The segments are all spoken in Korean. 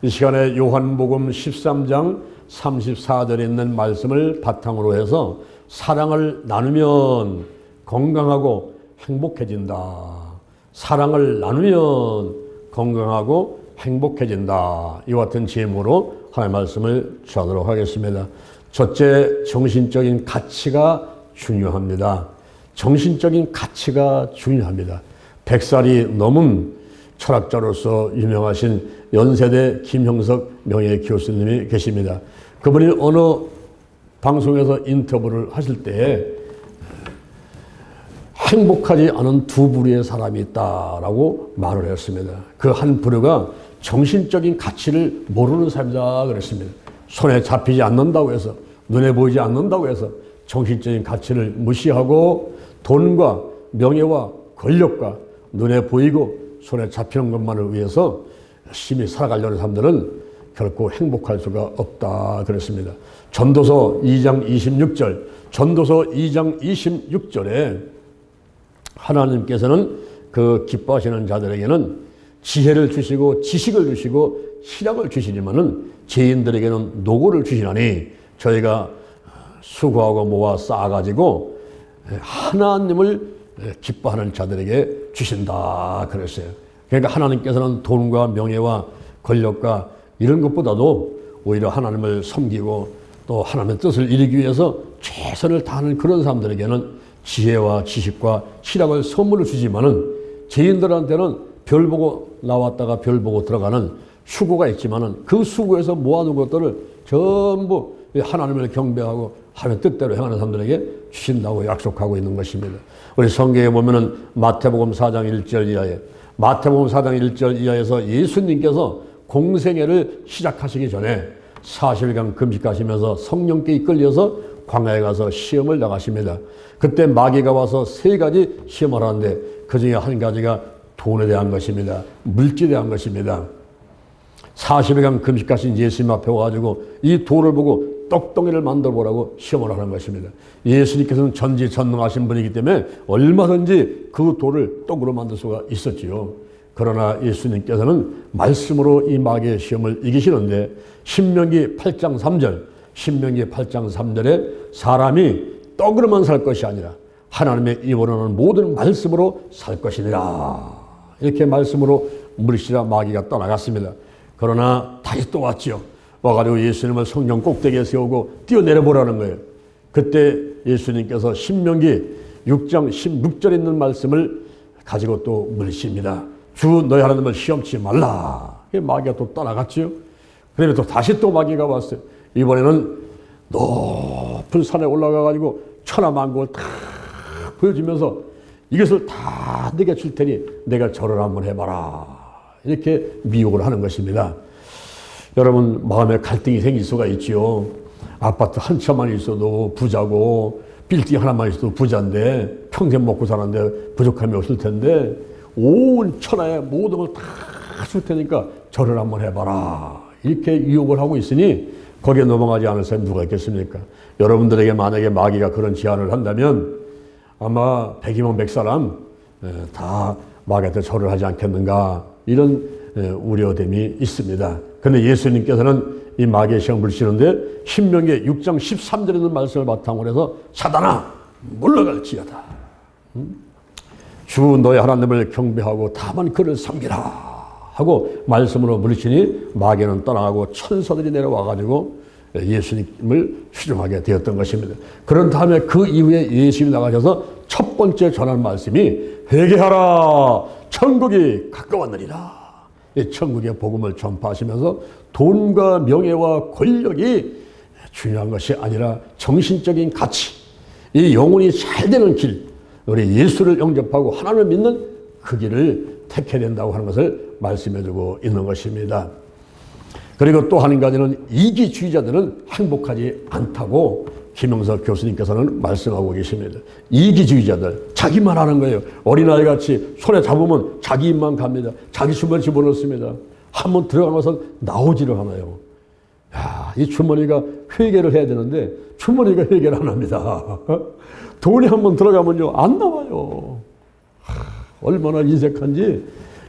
이 시간에 요한복음 13장 34절에 있는 말씀을 바탕으로 해서 사랑을 나누면 건강하고 행복해진다. 사랑을 나누면 건강하고 행복해진다. 이와 같은 제목으로 하나님의 말씀을 전하도록 하겠습니다. 첫째, 정신적인 가치가 중요합니다. 정신적인 가치가 중요합니다. 100살이 넘은 철학자로서 유명하신 연세대 김형석 명예교수님이 계십니다. 그분이 어느 방송에서 인터뷰를 하실 때에 행복하지 않은 두 부류의 사람이 있다라고 말을 했습니다. 그 한 부류가 정신적인 가치를 모르는 사람이다 그랬습니다. 손에 잡히지 않는다고 해서, 눈에 보이지 않는다고 해서 정신적인 가치를 무시하고 돈과 명예와 권력과 눈에 보이고 손에 잡히는 것만을 위해서 열심히 살아가려는 사람들은 결코 행복할 수가 없다 그랬습니다. 전도서 2장 26절, 전도서 2장 26절에 하나님께서는 그 기뻐하시는 자들에게는 지혜를 주시고 지식을 주시고 희락을 주시지만은 죄인들에게는 노고를 주시나니 저희가 수고하고 모아 쌓아가지고 하나님을 기뻐하는 자들에게 주신다 그랬어요. 그러니까 하나님께서는 돈과 명예와 권력과 이런 것보다도 오히려 하나님을 섬기고 또 하나님의 뜻을 이루기 위해서 최선을 다하는 그런 사람들에게는 지혜와 지식과 희락을 선물을 주지만은 죄인들한테는 별 보고 나왔다가 별 보고 들어가는 수고가 있지만은 그 수고에서 모아둔 것들을 전부 하나님을 경배하고 하나님의 뜻대로 행하는 사람들에게 주신다고 약속하고 있는 것입니다. 우리 성경에 보면은 마태복음 4장 1절 이하에, 마태복음 4장 1절 이하에서 예수님께서 공생애를 시작하시기 전에 40일간 금식하시면서 성령께 이끌려서 광야에 가서 시험을 나가십니다. 그때 마귀가 와서 세 가지 시험을 하는데 그 중에 한 가지가 돈에 대한 것입니다. 물질에 대한 것입니다. 40일간 금식하신 예수님 앞에 와가지고 이 돌을 보고 떡덩이를 만들어 보라고 시험을 하는 것입니다. 예수님께서는 전지전능하신 분이기 때문에 얼마든지 그 돌을 떡으로 만들 수가 있었지요. 그러나 예수님께서는 말씀으로 이 마귀의 시험을 이기시는데 신명기 8장 3절, 신명기 8장 3절에 사람이 떡으로만 살 것이 아니라 하나님의 입으로 나오는 모든 말씀으로 살 것이니라. 이렇게 말씀으로 물으시라 마귀가 떠나갔습니다. 그러나 다시 또 왔지요. 와가지고 예수님을 성령 꼭대기에 세우고 뛰어내려 보라는 거예요. 그때 예수님께서 신명기 6장 16절에 있는 말씀을 가지고 또 물으십니다. 주 너희 하나님을 시험치 말라. 마귀가 또 떠나갔지요. 그다음에 또 다시 또 마귀가 왔어요. 이번에는 높은 산에 올라가가지고 천하만국을 다 보여주면서 이것을 다 내게 줄 테니 내가 절을 한번 해봐라. 이렇게 미혹을 하는 것입니다. 여러분 마음에 갈등이 생길 수가 있지요. 아파트 한 채만 있어도 부자고 빌딩 하나만 있어도 부자인데 평생 먹고 사는데 부족함이 없을 텐데 온 천하의 모든 걸 다 줄 테니까 절을 한번 해봐라. 이렇게 유혹을 하고 있으니 거기에 넘어가지 않을 사람이 누가 있겠습니까? 여러분들에게 만약에 마귀가 그런 제안을 한다면 아마 100이면 100사람 다 마귀한테 절을 하지 않겠는가 이런 우려됨이 있습니다. 그런데 예수님께서는 이 마귀의 시험을 물으시는데 신명기 6장 13절에 있는 말씀을 바탕으로 해서 사단아 물러갈지어다. 주 너의 하나님을 경배하고 다만 그를 섬기라 하고 말씀으로 물으시니 마귀는 떠나가고 천사들이 내려와가지고 예수님을 추종하게 되었던 것입니다. 그런 다음에 그 이후에 예수님이 나가셔서 첫 번째 전한 말씀이 회개하라 천국이 가까웠느니라. 천국의 복음을 전파하시면서 돈과 명예와 권력이 중요한 것이 아니라 정신적인 가치, 이 영혼이 잘 되는 길, 우리 예수를 영접하고 하나님을 믿는 그 길을 택해야 된다고 하는 것을 말씀해주고 있는 것입니다. 그리고 또 한 가지는 이기주의자들은 행복하지 않다고 김영석 교수님께서는 말씀하고 계십니다. 이기주의자들, 자기만 하는 거예요. 어린아이같이 손에 잡으면 자기 입만 갑니다. 자기 주머니 집어넣습니다. 한번 들어가면서 나오지를 않아요. 야, 이 주머니가 회개를 해야 되는데 주머니가 회개를 안 합니다. 돈이 한번 들어가면요 안 나와요. 얼마나 인색한지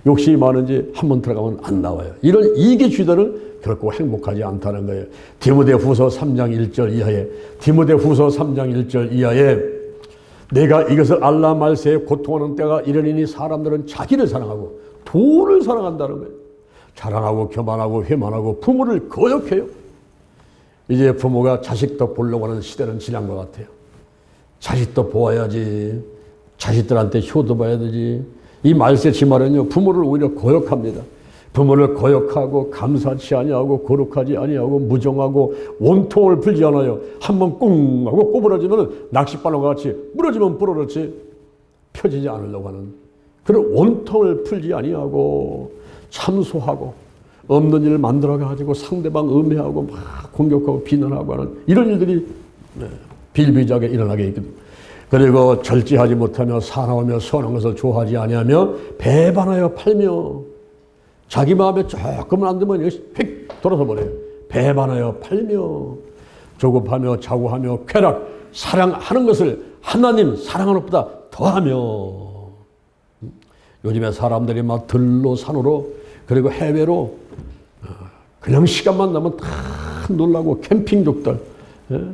욕심이 많은지 한 번 들어가면 안 나와요. 이런 이기주의들은 결코 행복하지 않다는 거예요. 디모데후서 3장 1절 이하에 디모데후서 3장 1절 이하에 내가 이것을 알라 말세에 고통하는 때가 이르리니 사람들은 자기를 사랑하고 돈을 사랑한다는 거예요. 자랑하고 교만하고 회만하고 부모를 거역해요. 이제 부모가 자식도 보려고 하는 시대는 지난 것 같아요. 자식도 보아야지. 자식들한테 효도 봐야 되지. 이 말세 지말은요, 부모를 오히려 거역합니다. 부모를 거역하고 감사치 아니하고 거룩하지 아니하고 무정하고 원통을 풀지 않아요. 한번 꿍 하고 꼬부러지면 낚싯바람과 같이 부러지면 부러졌지 펴지지 않으려고 하는 그런 원통을 풀지 아니하고 참소하고 없는 일을 만들어가지고 상대방 음해하고 막 공격하고 비난하고 하는 이런 일들이 비일비재하게 일어나게 있거든요. 그리고 절제하지 못하며 사나우며 선한 것을 좋아하지 아니하며 배반하여 팔며 자기 마음에 조금은 안 되면 휙 돌아서 버려요. 배반하여 팔며 조급하며 자고하며 쾌락 사랑하는 것을 하나님 사랑하는 것보다 더하며 요즘에 사람들이 막 들로 산으로 그리고 해외로 그냥 시간만 나면 다 놀라고 캠핑족들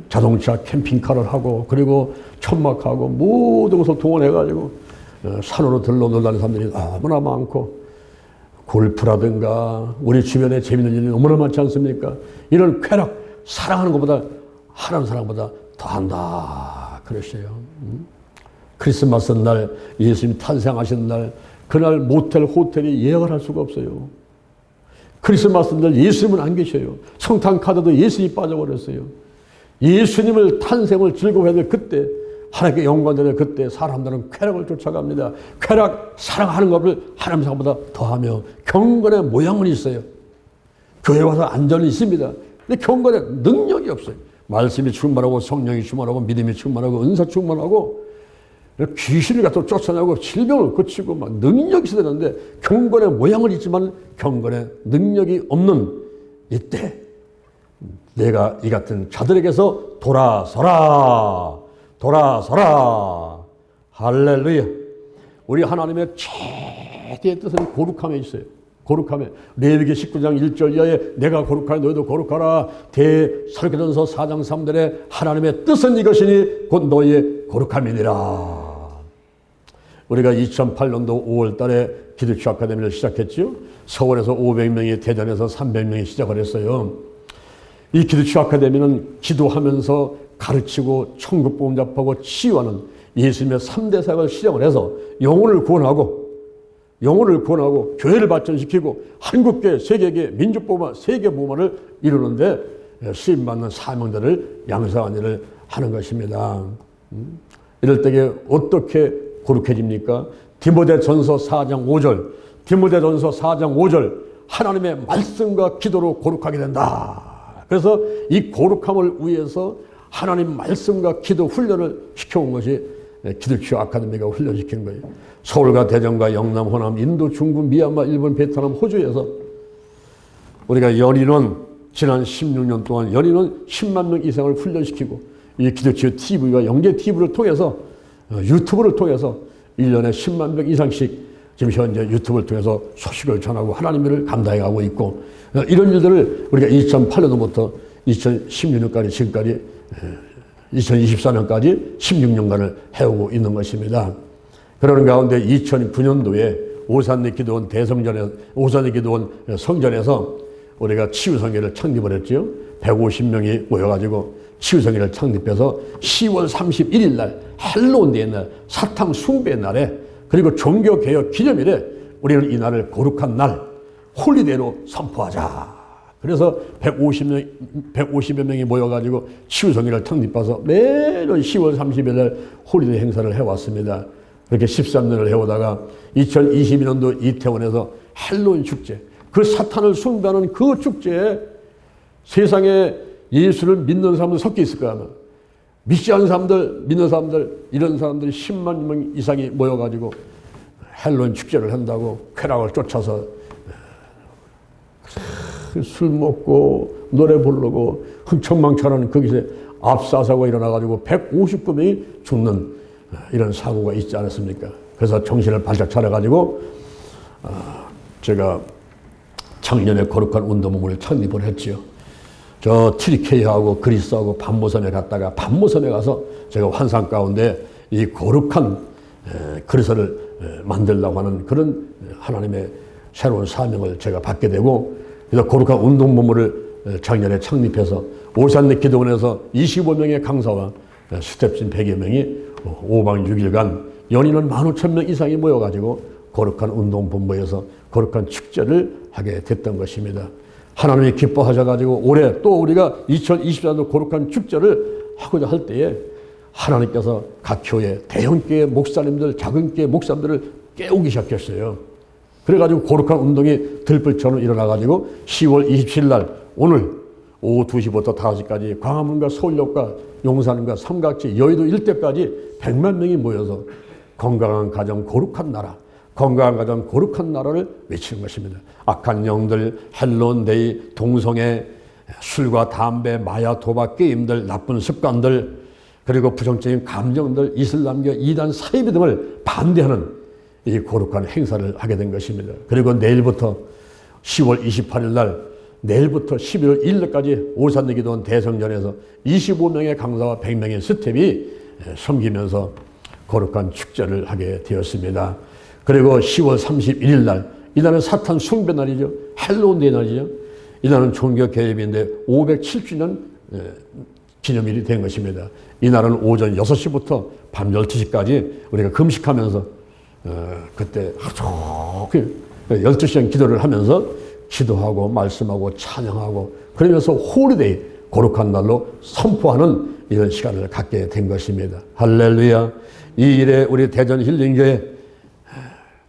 자동차 캠핑카를 하고 그리고 천막하고 모든 것을 동원해가지고 산으로 들러 놀라는 사람들이 너무나 많고 골프라든가 우리 주변에 재밌는 일이 너무나 많지 않습니까? 이런 쾌락 사랑하는 것보다 하나님 사랑보다 더한다 그랬어요. 크리스마스 날 예수님 탄생하신 날 그날 모텔 호텔이 예약을 할 수가 없어요. 크리스마스 날 예수님은 안 계셔요. 성탄 카드도 예수님이 빠져버렸어요. 예수님을 탄생을 즐거워해야 될 그때 하나님께 영광되는 그때 사람들은 쾌락을 쫓아갑니다. 쾌락 사랑하는 것을 하나님 사랑보다 더하며 경건의 모양은 있어요. 교회 와서 안전이 있습니다. 근데 경건의 능력이 없어요. 말씀이 충만하고 성령이 충만하고 믿음이 충만하고 은사 충만하고 귀신을 갖다 쫓아내고 질병을 고치고 막 능력이 있어야 되는데 경건의 모양은 있지만 경건의 능력이 없는 이때 내가 이 같은 자들에게서 돌아서라 할렐루야. 우리 하나님의 최대의 뜻은 거룩함에 있어요. 거룩함에 레위기 19장 1절 이하에 내가 거룩하니 너희도 거룩하라. 대설교전서 4장 3절에 하나님의 뜻은 이것이니 곧 너희의 거룩함이니라. 우리가 2008년도 5월 달에 기독교 아카데미를 시작했죠. 서울에서 500명이 대전에서 300명이 시작을 했어요. 이 기독교 아카데미는 기도하면서 가르치고 천국복음 전파하고 치유하는 예수님의 3대 사역을 시작을 해서 영혼을 구원하고 교회를 발전시키고 한국계, 세계계, 민족복음, 세계복음을 이루는데 수임받는 사명자를 양성하는 일을 하는 것입니다. 이럴 때에 어떻게 거룩해집니까? 디모데전서 4장 5절 하나님의 말씀과 기도로 거룩하게 된다. 그래서 이 거룩함을 위해서 하나님 말씀과 기도 훈련을 시켜온 것이 기독교 아카데미가 훈련시킨 거예요. 서울과 대전과 영남, 호남, 인도, 중국, 미얀마, 일본, 베트남, 호주에서 우리가 연인원 지난 16년 동안 연인원 10만 명 이상을 훈련시키고 이 기독교 TV와 영계 TV를 통해서 유튜브를 통해서 1년에 10만 명 이상씩 지금 현재 유튜브를 통해서 소식을 전하고 하나님을 감당해가고 있고 이런 일들을 우리가 2008년도부터 2016년까지 지금까지 2024년까지 16년간을 해오고 있는 것입니다. 그러는 가운데 2009년도에 오산리 기도원 성전에서 우리가 치유성회를 창립을 했죠. 150명이 모여가지고 치유성회를 창립해서 10월 31일 날 할로윈데이 날 사탕 숭배의 날에 그리고 종교개혁 기념일에 우리는 이 날을 거룩한 날 홀리데이로 선포하자. 그래서 150여 명이 모여가지고 치유성회를 창립해서 매년 10월 30일 날 홀리데이 행사를 해왔습니다. 그렇게 13년을 해오다가 2022년도 이태원에서 할로윈 축제, 그 사탄을 숭배하는 그 축제에 세상에 예수를 믿는 사람들 섞여 있을 거야. 믿지 않는 사람들, 믿는 사람들, 이런 사람들이 10만 명 이상이 모여가지고 할로윈 축제를 한다고 쾌락을 쫓아서 술 먹고 노래 부르고 흥청망청하는 거기서 압사사고가 일어나가지고 159명이 죽는 이런 사고가 있지 않았습니까? 그래서 정신을 발작 차려가지고 제가 작년에 거룩한 운동본부를 창립을 했지요. 저 튀르키예하고 그리스하고 반모섬에 갔다가 반모섬에 가서 제가 환상 가운데 이 거룩한 그리스를 만들려고 하는 그런 하나님의 새로운 사명을 제가 받게 되고, 그래서 거룩한 운동본부를 작년에 창립해서 오산내 기도원에서 25명의 강사와 스텝진 100여 명이 5박 6일간 연인은 15,000명 이상이 모여가지고 거룩한 운동본부에서 거룩한 축제를 하게 됐던 것입니다. 하나님이 기뻐하셔가지고 올해 또 우리가 2024년도 거룩한 축제를 하고자 할 때에 하나님께서 각 교회, 대형교회 목사님들, 작은 교회 목사님들을 깨우기 시작했어요. 그래가지고 거룩한 운동이 들불처럼 일어나가지고 10월 27일 날 오늘 오후 2시부터 5시까지 광화문과 서울역과 용산과 삼각지, 여의도 일대까지 100만 명이 모여서 건강한 가정, 거룩한 나라, 건강한 가정, 거룩한 나라를 외치는 것입니다. 악한 영들, 헬론데이, 동성애, 술과 담배, 마약, 도박, 게임들, 나쁜 습관들, 그리고 부정적인 감정들, 이슬람교, 이단, 사이비 등을 반대하는 이 거룩한 행사를 하게 된 것입니다. 그리고 내일부터 10월 28일 날, 내일부터 11월 1일까지 오산내 기도원 대성전에서 25명의 강사와 100명의 스텝이 섬기면서 거룩한 축제를 하게 되었습니다. 그리고 10월 31일 날, 이날은 사탄 숭배 날이죠. 헬로운데이 날이죠. 이날은 종교 개입인데 507주년 기념일이 된 것입니다. 이날은 오전 6시부터 밤 12시까지 우리가 금식하면서 그때 하루 12시간 기도를 하면서 기도하고 말씀하고 찬양하고 그러면서 홀리데이, 거룩한 날로 선포하는 이런 시간을 갖게 된 것입니다. 할렐루야. 이 일에 우리 대전 힐링교회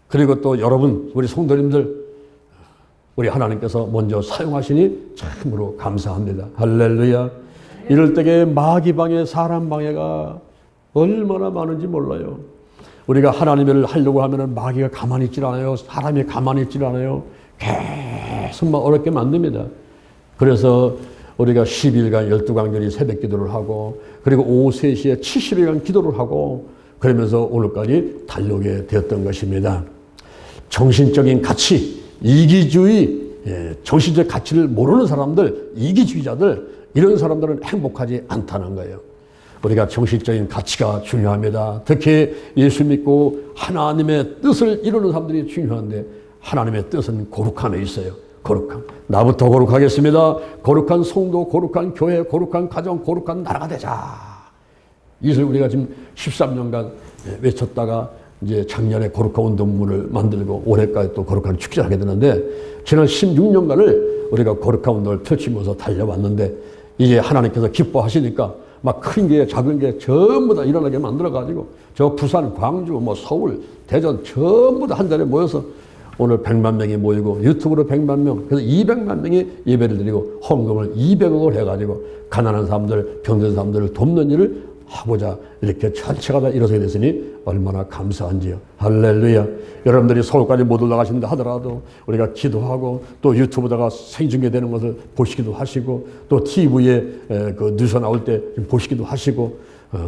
그리고 또 여러분 우리 성도님들 우리 하나님께서 먼저 사용하시니 참으로 감사합니다. 할렐루야. 이럴 때에 마귀방해, 사람방해가 얼마나 많은지 몰라요. 우리가 하나님의 일을 하려고 하면 마귀가 가만히 있질 않아요. 사람이 가만히 있질 않아요. 계속 막 어렵게 만듭니다. 그래서 우리가 10일간 12강절이 새벽 기도를 하고 그리고 오후 3시에 70일간 기도를 하고 그러면서 오늘까지 달려오게 되었던 것입니다. 정신적인 가치, 이기주의, 정신적 가치를 모르는 사람들, 이기주의자들, 이런 사람들은 행복하지 않다는 거예요. 우리가 정신적인 가치가 중요합니다. 특히 예수 믿고 하나님의 뜻을 이루는 사람들이 중요한데 하나님의 뜻은 거룩함에 있어요. 거룩함. 나부터 거룩하겠습니다. 거룩한 성도, 거룩한 교회, 거룩한 가정, 거룩한 나라가 되자. 이것을 우리가 지금 13년간 외쳤다가 이제 작년에 거룩한 운동부를 만들고 올해까지 또 거룩한 축제를 하게 되는데 지난 16년간을 우리가 거룩한 운동을 펼치면서 달려왔는데 이제 하나님께서 기뻐하시니까 막 큰 게 작은 게 전부 다 일어나게 만들어가지고 저 부산, 광주, 뭐 서울, 대전 전부 다 한 자리에 모여서 오늘 100만 명이 모이고 유튜브로 100만 명, 그래서 200만 명이 예배를 드리고 헌금을 200억을 해가지고 가난한 사람들, 병든 사람들을 돕는 일을 하고자 이렇게 철저가 다 일어서게 됐으니 얼마나 감사한지요. 할렐루야. 여러분들이 서울까지 못 올라가신다 하더라도 우리가 기도하고 또 유튜브다가 생중계되는 것을 보시기도 하시고 또 TV에 그 뉴스 나올 때 보시기도 하시고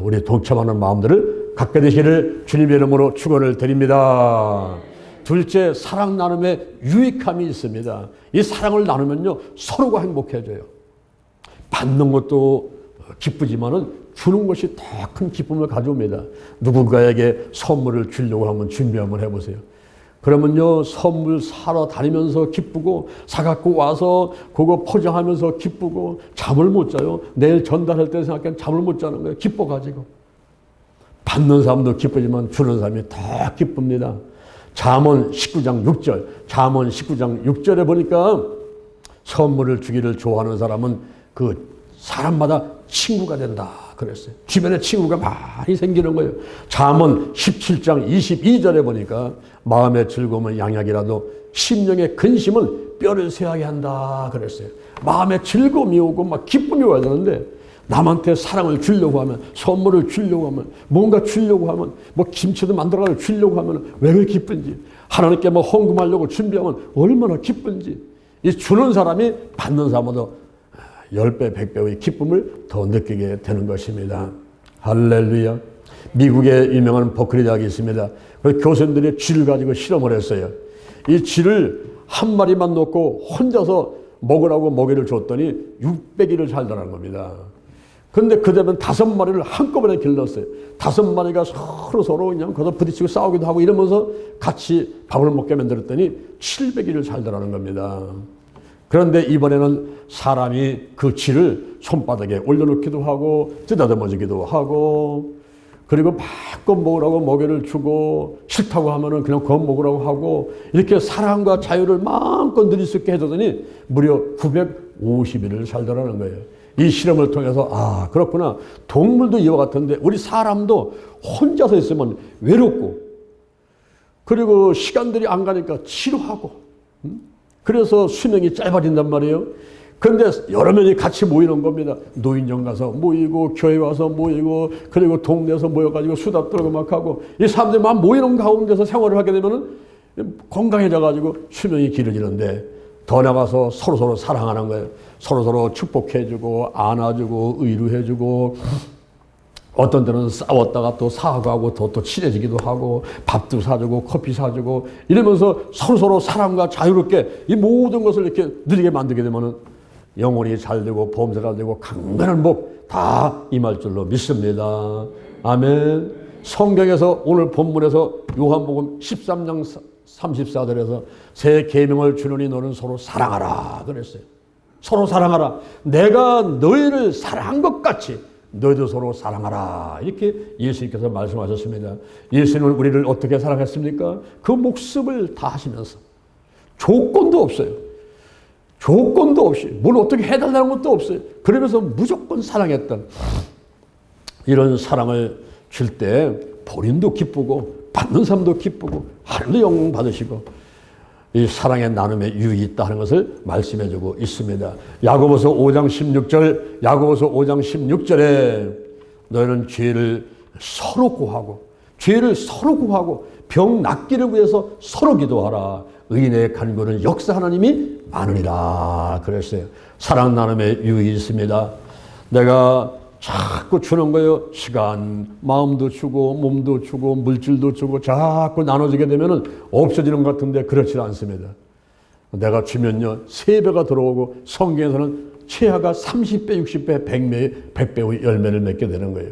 우리 동참하는 마음들을 갖게 되시기를 주님의 이름으로 축원을 드립니다. 둘째, 사랑 나눔에 유익함이 있습니다. 이 사랑을 나누면요 서로가 행복해져요. 받는 것도 기쁘지만은 주는 것이 더 큰 기쁨을 가져옵니다. 누군가에게 선물을 주려고 하면 준비 한번 해보세요. 그러면요 선물 사러 다니면서 기쁘고 사갖고 와서 그거 포장하면서 기쁘고 잠을 못 자요. 내일 전달할 때 생각하면 잠을 못 자는 거예요. 기뻐가지고. 받는 사람도 기쁘지만 주는 사람이 더 기쁩니다. 잠언 19장 6절, 잠언 19장 6절에 보니까 선물을 주기를 좋아하는 사람은 그 사람마다 친구가 된다 그랬어요. 주변에 친구가 많이 생기는 거예요. 잠언 17장 22절에 보니까 마음의 즐거움은 양약이라도 심령의 근심은 뼈를 쇠하게 한다 그랬어요. 마음의 즐거움이 오고 막 기쁨이 와야 되는데 남한테 사랑을 주려고 하면 선물을 주려고 하면 뭔가 주려고 하면 뭐 김치도 만들어가지고 주려고 하면 왜 그렇게 기쁜지 하나님께 뭐 헌금하려고 준비하면 얼마나 기쁜지 이 주는 사람이 받는 사람보다 10배, 100배의 기쁨을 더 느끼게 되는 것입니다. 할렐루야. 미국에 유명한 버클리 대학이 있습니다. 그 교수님들이 쥐를 가지고 실험을 했어요. 이 쥐를 한 마리만 놓고 혼자서 먹으라고 먹이를 줬더니 600일을 살더라는 겁니다. 그런데 그다음에 5마리를 한꺼번에 길렀어요. 5마리가 서로 그냥 거기서 부딪히고 싸우기도 하고 이러면서 같이 밥을 먹게 만들었더니 700일을 살더라는 겁니다. 그런데 이번에는 사람이 그 쥐를 손바닥에 올려놓기도 하고 쓰다듬어주기도 하고 그리고 마음껏 먹으라고 먹이를 주고 싫다고 하면은 그냥 그거 먹으라고 하고 이렇게 사랑과 자유를 마음껏 누릴 수 있게 해주더니 무려 950일을 살더라는 거예요. 이 실험을 통해서 아 그렇구나. 동물도 이와 같은데 우리 사람도 혼자서 있으면 외롭고 그리고 시간들이 안 가니까 지루하고 그래서 수명이 짧아진단 말이에요. 그런데 여러 명이 같이 모이는 겁니다. 노인정 가서 모이고 교회 와서 모이고 그리고 동네에서 모여가지고 수다 떨고 막 하고 이 사람들이 막 모이는 가운데서 생활을 하게 되면은 건강해져가지고 수명이 길어지는데 더 나가서 서로서로 사랑하는 거예요. 서로서로 축복해주고 안아주고 의루해주고 어떤 때는 싸웠다가 또 사과하고 또 친해지기도 하고 밥도 사주고 커피 사주고 이러면서 서로서로 사랑과 자유롭게 이 모든 것을 이렇게 누리게 만들게 되면은 영혼이 잘 되고 보험사가 되고 강건한 복 다 임할 줄로 믿습니다. 아멘. 성경에서 오늘 본문에서 요한복음 13장 34절에서 새 계명을 주노니 너는 서로 사랑하라 그랬어요. 서로 사랑하라. 내가 너희를 사랑한 것 같이 너희도 서로 사랑하라. 이렇게 예수님께서 말씀하셨습니다. 예수님은 우리를 어떻게 사랑했습니까? 그 목숨을 다하시면서 조건도 없어요. 조건도 없이 뭘 어떻게 해달라는 것도 없어요. 그러면서 무조건 사랑했던 이런 사랑을 줄 때 본인도 기쁘고 받는 사람도 기쁘고 하나님도 영광 받으시고 이 사랑의 나눔에 유익이 있다는 것을 말씀해주고 있습니다. 야고보서 5장 16절 야고보서 5장 16절에 너희는 죄를 서로 구하고 병 낫기를 위해서 서로 기도하라. 의인의 간구는 역사 하나님이 많으리라 그랬어요. 사랑 나눔에 유익이 있습니다. 내가 자꾸 주는 거예요. 시간, 마음도 주고 몸도 주고 물질도 주고 자꾸 나눠주게 되면 없어지는 것 같은데 그렇지 않습니다. 내가 주면요 3배가 들어오고 성경에서는 최하가 30배, 60배, 100배의 열매를 맺게 되는 거예요.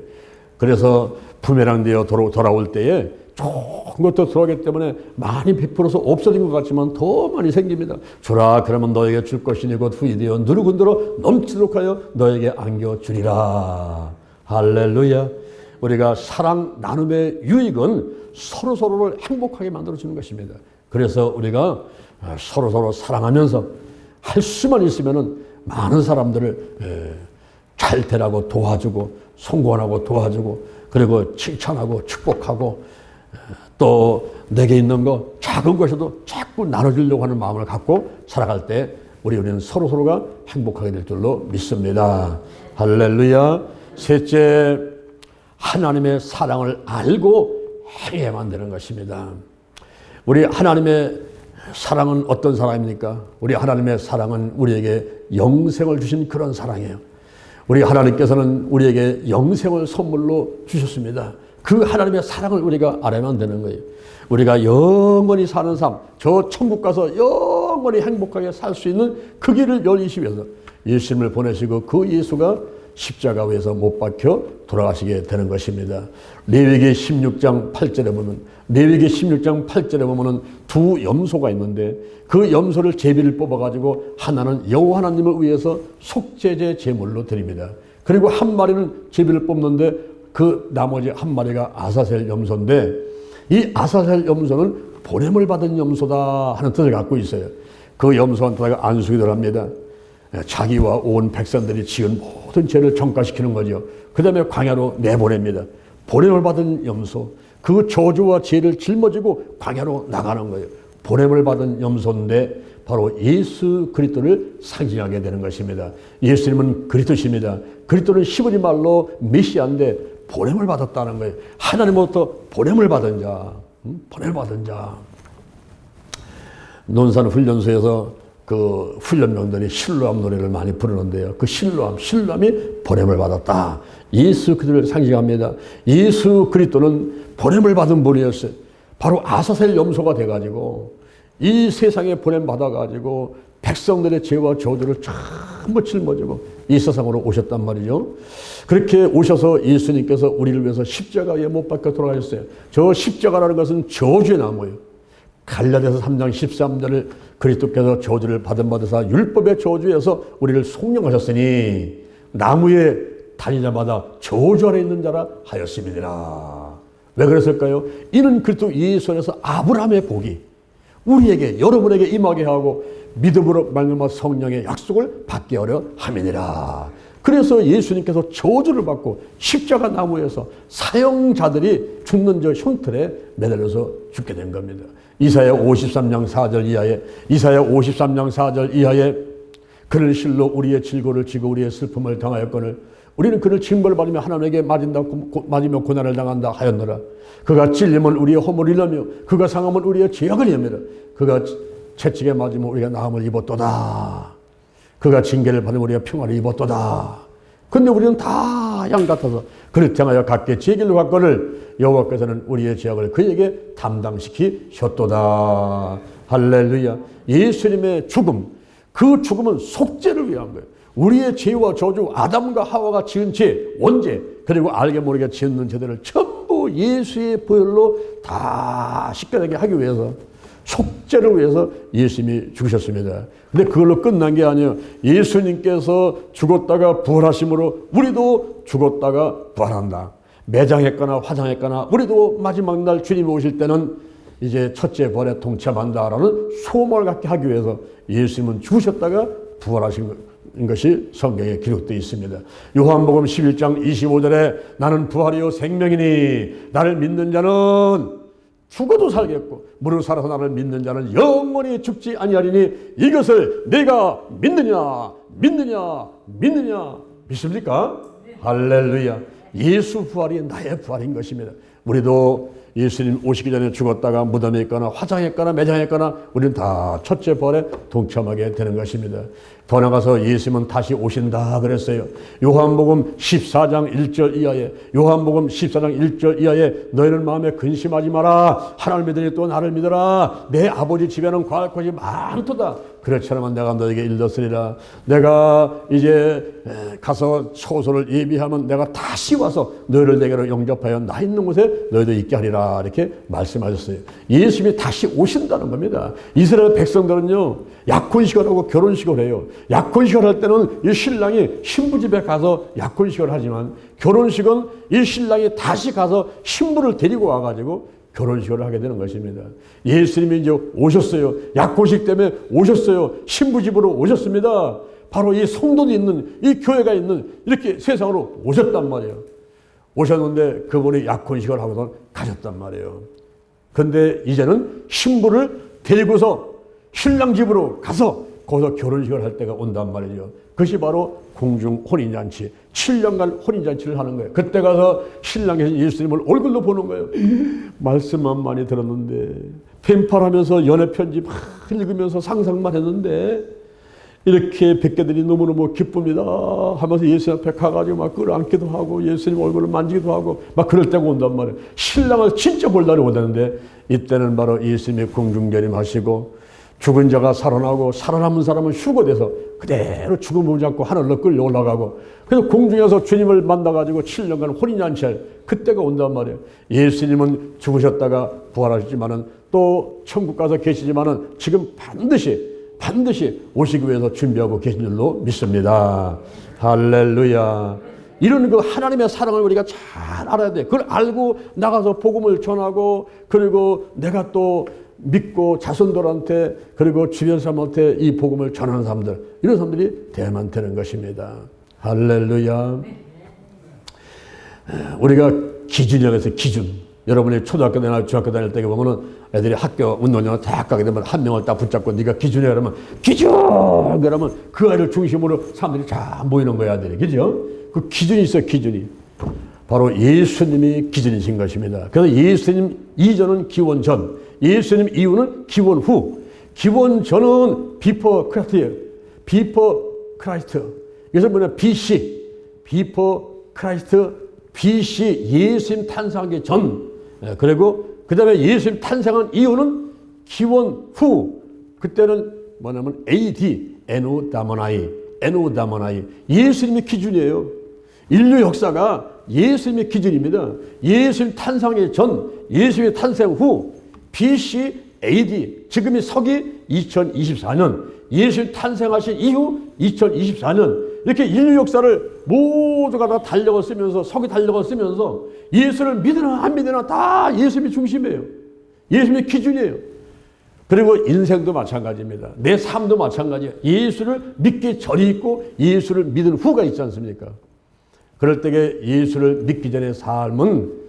그래서 부메랑 되어 돌아올 때에 좋은 것도 들어오기 때문에 많이 베풀어서 없어진 것 같지만 더 많이 생깁니다. 주라 그러면 너에게 줄 것이니 곧 후이 되어 누르군대로 넘치도록 하여 너에게 안겨주리라. 할렐루야. 우리가 사랑 나눔의 유익은 서로서로를 행복하게 만들어주는 것입니다. 그래서 우리가 서로서로 사랑하면서 할 수만 있으면 많은 사람들을 잘 되라고 도와주고 성공하고 도와주고 그리고 칭찬하고 축복하고 또 내게 있는 거 작은 것이라도 자꾸 나눠주려고 하는 마음을 갖고 살아갈 때 우리는 서로서로가 행복하게 될 줄로 믿습니다. 할렐루야. 셋째, 하나님의 사랑을 알고 행해야만 되는 것입니다. 우리 하나님의 사랑은 어떤 사랑입니까? 우리 하나님의 사랑은 우리에게 영생을 주신 그런 사랑이에요. 우리 하나님께서는 우리에게 영생을 선물로 주셨습니다. 그 하나님의 사랑을 우리가 알아야만 되는 거예요. 우리가 영원히 사는 삶, 저 천국 가서 영원히 행복하게 살 수 있는 그 길을 열리시기 위해서 예수님을 보내시고 그 예수가 십자가 위에서 못 박혀 돌아가시게 되는 것입니다. 레위기 16장 8절에 보면은 두 염소가 있는데 그 염소를 제비를 뽑아가지고 하나는 여호와 하나님을 위해서 속죄제 제물로 드립니다. 그리고 한 마리는 제비를 뽑는데 그 나머지 한 마리가 아사셀 염소인데 이 아사셀 염소는 보냄을 받은 염소다 하는 뜻을 갖고 있어요. 그 염소한테가 안수기도를 합니다. 자기와 온 백성들이 지은 모든 죄를 정화시키는 거죠. 그 다음에 광야로 내보냅니다. 보냄을 받은 염소, 그 저주와 죄를 짊어지고 광야로 나가는 거예요. 보냄을 받은 염소인데 바로 예수 그리스도를 상징하게 되는 것입니다. 예수님은 그리스도십니다. 그리스도는 히브리 말로 메시아인데 보냄을 받았다는 거예요. 하나님으로부터 보냄을 받은 자, 보냄을 받은 자. 논산 훈련소에서 그 훈련병들이 실로암 노래를 많이 부르는데요. 그 실로암이 보냄을 받았다. 예수 그리스도를 상징합니다. 예수 그리스도는 보냄을 받은 분이었어요. 바로 아사셀 염소가 돼가지고 이 세상에 보냄받아가지고 백성들의 죄와 저주를 전부 짊어지고 이 세상으로 오셨단 말이죠. 그렇게 오셔서 예수님께서 우리를 위해서 십자가에 못 박혀 돌아가셨어요. 저 십자가라는 것은 저주의 나무예요. 갈라디아서 3장 13절을 그리스도께서 저주를 받으사 율법의 저주에서 우리를 속량하셨으니 나무에 다니자마다 저주 아래 있는 자라 하였음이니라. 왜 그랬을까요? 이는 그리스도 예수 안에서 아브라함의 복이 우리에게 여러분에게 임하게 하고 믿음으로 말미암아 성령의 약속을 받게 하려 함이니라. 그래서 예수님께서 저주를 받고 십자가 나무에서 사형자들이 죽는 저 흉틀에 매달려서 죽게 된 겁니다. 이사야 53장 4절 이하에 그를 실로 우리의 질고를 지고 우리의 슬픔을 당하였거늘 우리는 그를 징벌받으며 하나님에게 맞으며 고난을 당한다 하였노라. 그가 찔림은 우리의 허물을 일으며 그가 상함은 우리의 죄악을 이음이라. 그가 채찍에 맞으면 우리가 나음을 입었도다. 그가 징계를 받으면 우리가 평화를 입었도다. 근데 우리는 다 양 같아서 그를 향하여 각기 제 길로 갔거늘 여호와께서는 우리의 죄악을 그에게 담당시키셨도다. 할렐루야. 예수님의 죽음, 그 죽음은 속죄를 위한 거예요. 우리의 죄와 저주, 아담과 하와가 지은 죄, 원죄, 그리고 알게 모르게 지은 죄들을 전부 예수의 보혈로 다 씻겨내게 하기 위해서, 속죄를 위해서 예수님이 죽으셨습니다. 근데 그걸로 끝난 게 아니에요. 예수님께서 죽었다가 부활하심으로 우리도 죽었다가 부활한다. 매장했거나 화장했거나 우리도 마지막 날 주님이 오실 때는 이제 첫째 부활에 동참한다라는 소망을 갖게 하기 위해서 예수님은 죽으셨다가 부활하신 것이 성경에 기록되어 있습니다. 요한복음 11장 25절에 나는 부활이요 생명이니 나를 믿는 자는 죽어도 살겠고 무릇 살아서 나를 믿는 자는 영원히 죽지 아니하리니 이것을 내가 믿느냐 믿습니까? 네. 할렐루야. 예수 부활이 나의 부활인 것입니다. 우리도 예수님 오시기 전에 죽었다가 무덤에 있거나 화장했거나 매장했거나 우리는 다 첫째 부활에 동참하게 되는 것입니다. 더 나가서 예수님은 다시 오신다 그랬어요. 요한복음 14장 1절 이하에 너희는 마음에 근심하지 마라. 하나님을 믿으니 또 나를 믿어라. 내 아버지 집에는 거할 곳이 많도다. 그렇지 않으면 내가 너에게 일렀으리라. 내가 이제 가서 처소를 예비하면 내가 다시 와서 너희를 내게로 영접하여 나 있는 곳에 너희도 있게 하리라. 이렇게 말씀하셨어요. 예수님이 다시 오신다는 겁니다. 이스라엘 백성들은요, 약혼식을 하고 결혼식을 해요. 약혼식을 할 때는 이 신랑이 신부 집에 가서 약혼식을 하지만 결혼식은 이 신랑이 다시 가서 신부를 데리고 와가지고 결혼식을 하게 되는 것입니다. 예수님이 이제 오셨어요. 약혼식 때문에 오셨어요. 신부 집으로 오셨습니다. 바로 이 성도도 있는, 이 교회가 있는 이렇게 세상으로 오셨단 말이에요. 오셨는데 그분이 약혼식을 하고서 가셨단 말이에요. 근데 이제는 신부를 데리고서 신랑 집으로 가서 거기서 결혼식을 할 때가 온단 말이죠. 그것이 바로 공중 혼인잔치, 7년간 혼인잔치를 하는 거예요. 그때 가서 신랑이 예수님을 얼굴로 보는 거예요. 말씀만 많이 들었는데, 펜팔하면서 연애 편지 막 읽으면서 상상만 했는데 이렇게 뵙게 되니 너무너무 기쁩니다 하면서 예수님 앞에 가가지고 막 끌어안기도 하고 예수님 얼굴을 만지기도 하고 막 그럴 때가 온단 말이에요. 신랑을 진짜 볼 날이 오다는데 이때는 바로 예수님이 공중재림하시고 죽은 자가 살아나고 살아남은 사람은 휴거돼서 그대로 죽음을 잡고 하늘로 끌려 올라가고 그래서 공중에서 주님을 만나가지고 7년간 혼인잔치할 그때가 온단 말이에요. 예수님은 죽으셨다가 부활하셨지만은 또 천국 가서 계시지만은 지금 반드시 오시기 위해서 준비하고 계신 줄로 믿습니다. 할렐루야. 이런 그 하나님의 사랑을 우리가 잘 알아야 돼. 그걸 알고 나가서 복음을 전하고 그리고 내가 또 믿고 자손들한테 그리고 주변 사람한테 이 복음을 전하는 사람들, 이런 사람들이 되면 되는 것입니다. 할렐루야. 우리가 기준이라고 해서 기준. 여러분이 초등학교 다니나 중학교 다닐 때 보면은 애들이 학교 운동장에 대학 가게 되면 한 명을 딱 붙잡고 네가 기준이야 그러면 기준! 그러면 그 아이를 중심으로 사람들이 다 모이는 거야, 애들이. 그죠? 그 기준이 있어요, 기준이. 바로 예수님이 기준이신 것입니다. 그래서 예수님 이전은 기원 전, 예수님 이후는 기원 후. 기원 전은 비포 크라이스트예요. 비포 크라이스트. 그래서 뭐냐, BC, 비포 크라이스트, BC 예수님 탄생하기 전. 그리고 그 다음에 예수님 탄생한 이후는 기원 후, 그때는 뭐냐면 AD, 에노다모나이, 예수님의 기준이에요. 인류 역사가 예수님의 기준입니다. 예수님 탄생의 전, 예수님의 탄생 후, BC, AD, 지금이 서기 2024년, 예수님 탄생하신 이후 2024년, 이렇게 인류 역사를 모두가 다 달력을 쓰면서, 서기 달력을 쓰면서 예수를 믿으나 안 믿으나 다 예수님이 중심이에요. 예수님의 기준이에요. 그리고 인생도 마찬가지입니다. 내 삶도 마찬가지예요. 예수를 믿기 전이 있고 예수를 믿은 후가 있지 않습니까? 그럴 때에 예수를 믿기 전의 삶은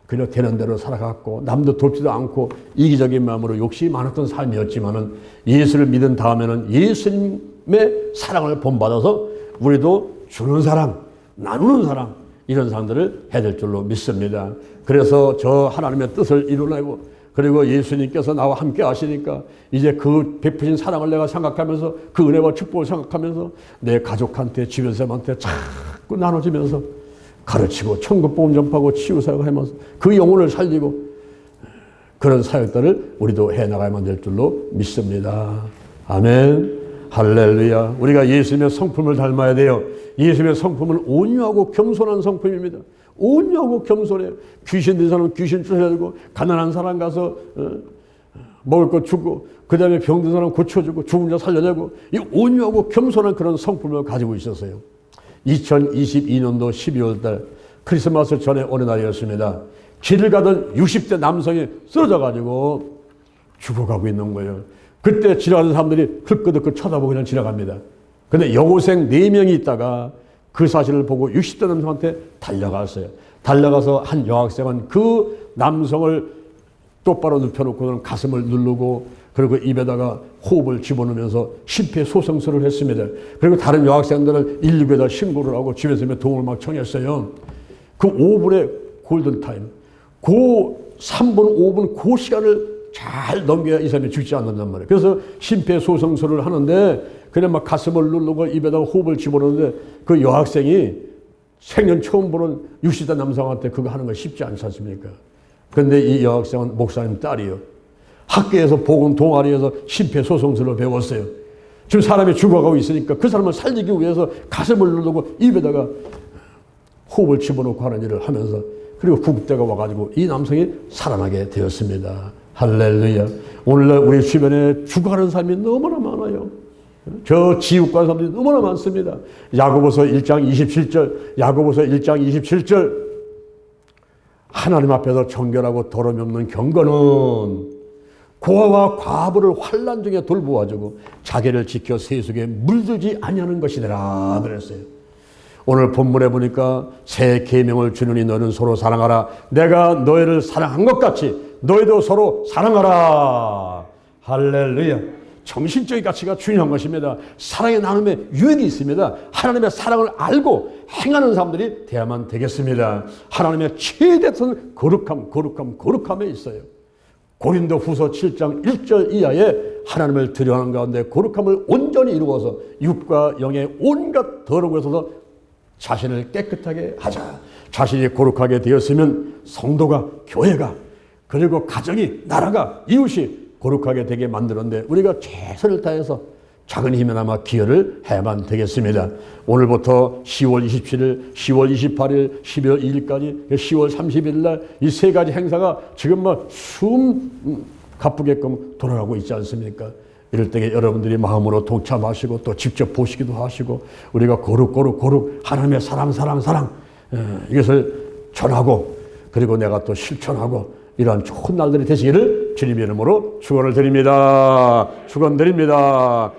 그냥 되는 대로 살아갔고 남도 돕지도 않고 이기적인 마음으로 욕심이 많았던 삶이었지만은 예수를 믿은 다음에는 예수님의 사랑을 본받아서 우리도 주는 사랑, 나누는 사랑, 이런 사람들을 해야 될 줄로 믿습니다. 그래서 저 하나님의 뜻을 이루려고, 그리고 예수님께서 나와 함께 하시니까 이제 그 베푸신 사랑을 내가 생각하면서, 그 은혜와 축복을 생각하면서 내 가족한테, 주변 사람한테 자꾸 나눠주면서 가르치고 천국 복음 전파하고 치유 사역하면서 그 영혼을 살리고, 그런 사역들을 우리도 해나가야만 될 줄로 믿습니다. 아멘. 할렐루야. 우리가 예수님의 성품을 닮아야 돼요. 예수님의 성품은 온유하고 겸손한 성품입니다. 온유하고 겸손해요. 귀신 든 사람은 귀신 쫓아주고, 가난한 사람 가서 먹을 거 주고, 그 다음에 병든 사람 고쳐주고, 죽은 자 살려내고, 이 온유하고 겸손한 그런 성품을 가지고 있었어요. 2022년도 12월 달 크리스마스 전에 어느 날이었습니다. 길을 가던 60대 남성이 쓰러져가지고 죽어가고 있는 거예요. 그때 지나가는 사람들이 흘끗흘끗 쳐다보고 그냥 지나갑니다. 근데 여고생 4명이 있다가 그 사실을 보고 60대 남성한테 달려갔어요. 달려가서 한 여학생은 그 남성을 똑바로 눕혀놓고는 가슴을 누르고, 그리고 입에다가 호흡을 집어넣으면서 심폐소생술을 했습니다. 그리고 다른 여학생들은 119에다 신고를 하고 집에서 도움을 막 청했어요. 그 5분의 골든타임, 그 3분, 5분 그 시간을 잘 넘겨야 이 사람이 죽지 않는단 말이에요. 그래서 심폐소생술을 하는데 그냥 막 가슴을 누르고 입에다가 호흡을 집어넣는데, 그 여학생이 생전 처음 보는 60대 남성한테 그거 하는 거 쉽지 않지 않습니까? 그런데 이 여학생은 목사님 딸이요. 학교에서 복음 동아리에서 심폐소생술을 배웠어요. 지금 사람이 죽어가고 있으니까 그 사람을 살리기 위해서 가슴을 누르고 입에다가 호흡을 집어넣고 하는 일을 하면서, 그리고 구급대가 와가지고 이 남성이 살아나게 되었습니다. 할렐루야. 오늘날 우리 주변에 죽어가는 사람이 너무나 많아요. 저 지옥 가는 사람들이 너무나 많습니다. 야고보서 1장 27절, 야고보서 1장 27절, 하나님 앞에서 정결하고 더러움이 없는 경건은 고아와 과부를 환난 중에 돌보아주고 자기를 지켜 세속에 물들지 아니하는 것이더라 그랬어요. 오늘 본문에 보니까 새 계명을 주느니 너는 서로 사랑하라. 내가 너희를 사랑한 것 같이 너희도 서로 사랑하라. 할렐루야. 정신적인 가치가 중요한 것입니다. 사랑의 나눔에 유익이 있습니다. 하나님의 사랑을 알고 행하는 사람들이 돼야만 되겠습니다. 하나님의 최대한 거룩함에 있어요. 고린도 후서 7장 1절 이하에 하나님을 두려워하는 가운데 거룩함을 온전히 이루어서 육과 영의 온갖 더러운 것에서 자신을 깨끗하게 하자. 자신이 거룩하게 되었으면 성도가, 교회가, 그리고 가정이, 나라가, 이웃이 거룩하게 되게 만들었는데 우리가 최선을 다해서 작은 힘에나마 기여를 해야만 되겠습니다. 오늘부터 10월 27일, 10월 28일, 12월 2일까지 10월 30일 날 이 세 가지 행사가 지금 숨 가쁘게끔 돌아가고 있지 않습니까? 이럴 때 여러분들이 마음으로 동참하시고 또 직접 보시기도 하시고 우리가 거룩 하나님의 사랑 이것을 전하고, 그리고 내가 또 실천하고 이러한 좋은 날들이 되시기를 주님의 이름으로 축원을 드립니다. 축원드립니다.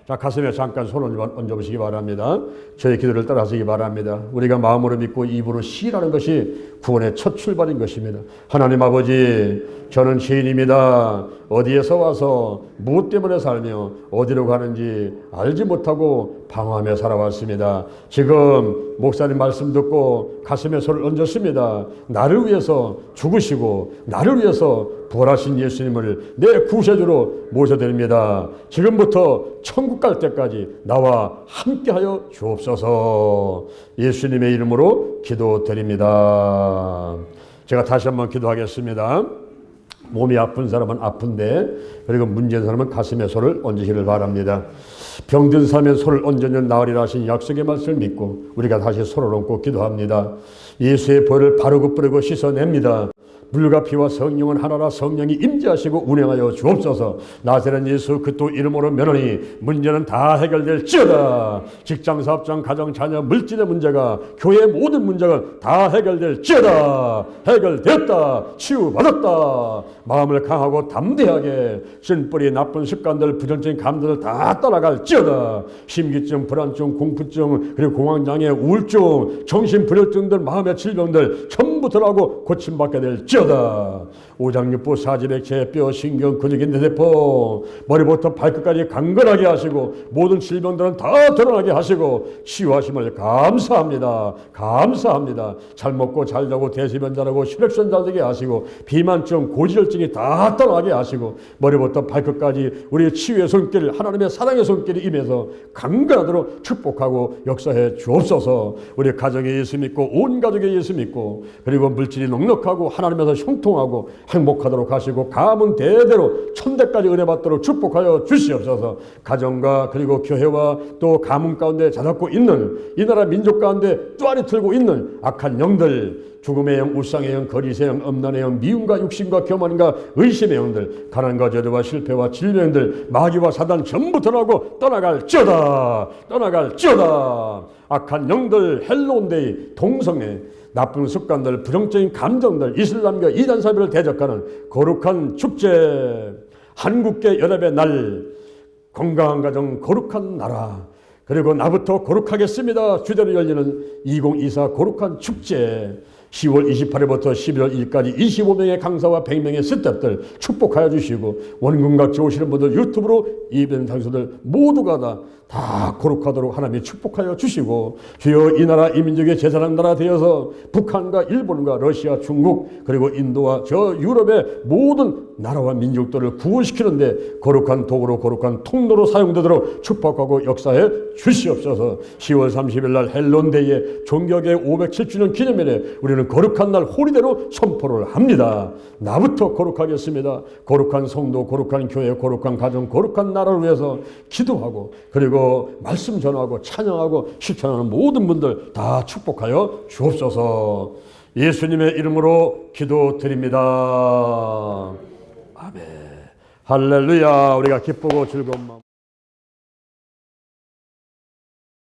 자, 가슴에 잠깐 손을 얹어보시기 바랍니다. 저의 기도를 따라하시기 바랍니다. 우리가 마음으로 믿고 입으로 시인하는 것이 구원의 첫 출발인 것입니다. 하나님 아버지, 저는 죄인입니다. 어디에서 와서 무엇 때문에 살며 어디로 가는지 알지 못하고 방황하며 살아왔습니다. 지금 목사님 말씀 듣고 가슴에 손을 얹었습니다. 나를 위해서 죽으시고 나를 위해서 부활하신 예수님을 내 구세주로 모셔드립니다. 지금부터 천국 갈 때까지 나와 함께하여 주옵소서. 예수님의 이름으로 기도드립니다. 제가 다시 한번 기도하겠습니다. 몸이 아픈 사람은 아픈데, 그리고 문제인 사람은 가슴에 손을 얹으시길 바랍니다. 병든 사람의 손을 얹으면 나으리라 하신 약속의 말씀을 믿고 우리가 다시 손을 얹고 기도합니다. 예수의 보혈을 바르고 뿌리고 씻어냅니다. 물과 피와 성령은 하나라. 성령이 임재하시고 운행하여 주옵소서. 나사렛 예수 그리스도 이름으로 면하니 문제는 다 해결될지어다. 직장, 사업장, 가정, 자녀, 물질의 문제가, 교회의 모든 문제가 다 해결될지어다. 해결됐다. 치유받았다. 마음을 강하고 담대하게 신뿌리 나쁜 습관들, 부정적인 감정들 다 떠나갈지어다. 심기증, 불안증, 공포증, 그리고 공황장애, 우울증, 정신불혈증들, 마음의 질병들 전부 들어가고 고침받게 될지어다. 오장육부, 사지백체, 뼈, 신경, 근육의 뇌세포, 머리부터 발끝까지 강건하게 하시고 모든 질병들은 다 드러나게 하시고 치유하심을 감사합니다. 감사합니다. 잘 먹고 잘 자고 대소변 잘하고 혈액순환 잘 되게 하시고 비만증, 고지혈증이 다 떠나게 하시고 머리부터 발끝까지 우리의 치유의 손길, 하나님의 사랑의 손길이 임해서 강건하도록 축복하고 역사해 주옵소서. 우리 가정에 예수 믿고 온 가족에 예수 믿고 그리고 물질이 넉넉하고 하나님에서 형통하고 행복하도록 하시고 가문 대대로 천대까지 은혜받도록 축복하여 주시옵소서. 가정과 그리고 교회와 또 가문 가운데 자잡고 있는 이 나라 민족 가운데 뚜아리 틀고 있는 악한 영들, 죽음의 영, 울상의 영, 거리의 영, 엄난의 영, 미움과 육신과 교만과 의심의 영들, 가난과 저주와 실패와 질병들, 마귀와 사단 전부 떠나고 떠나갈지어다. 떠나갈지어다. 악한 영들, 헬론데이, 동성애, 나쁜 습관들, 부정적인 감정들, 이슬람과 이단사회를 대적하는 거룩한 축제, 한국계 연합의 날, 건강한 가정, 거룩한 나라, 그리고 나부터 거룩하겠습니다. 주제로 열리는 2024 거룩한 축제, 10월 28일부터 11월 1일까지 25명의 강사와 100명의 스태프들 축복하여 주시고 원근각지 오시는 분들, 유튜브로 이벤트 장소들 모두가 다 거룩하도록 하나님이 축복하여 주시고 주여 이 나라 이 민족의 제사장 나라 되어서 북한과 일본과 러시아, 중국 그리고 인도와 저 유럽의 모든 나라와 민족들을 구원시키는데 거룩한 도구로 거룩한 통로로 사용되도록 축복하고 역사해 주시옵소서. 10월 30일 날 헬론데이에 종교계 507주년 기념일에 우리는 거룩한 날 호리대로 선포를 합니다. 나부터 거룩하겠습니다. 거룩한 성도, 거룩한 교회, 거룩한 가정, 거룩한 나라를 위해서 기도하고 그리고 말씀 전하고 찬양하고 실천하는 모든 분들 다 축복하여 주옵소서. 예수님의 이름으로 기도드립니다. 아멘. 할렐루야. 우리가 기쁘고 즐거운 마음.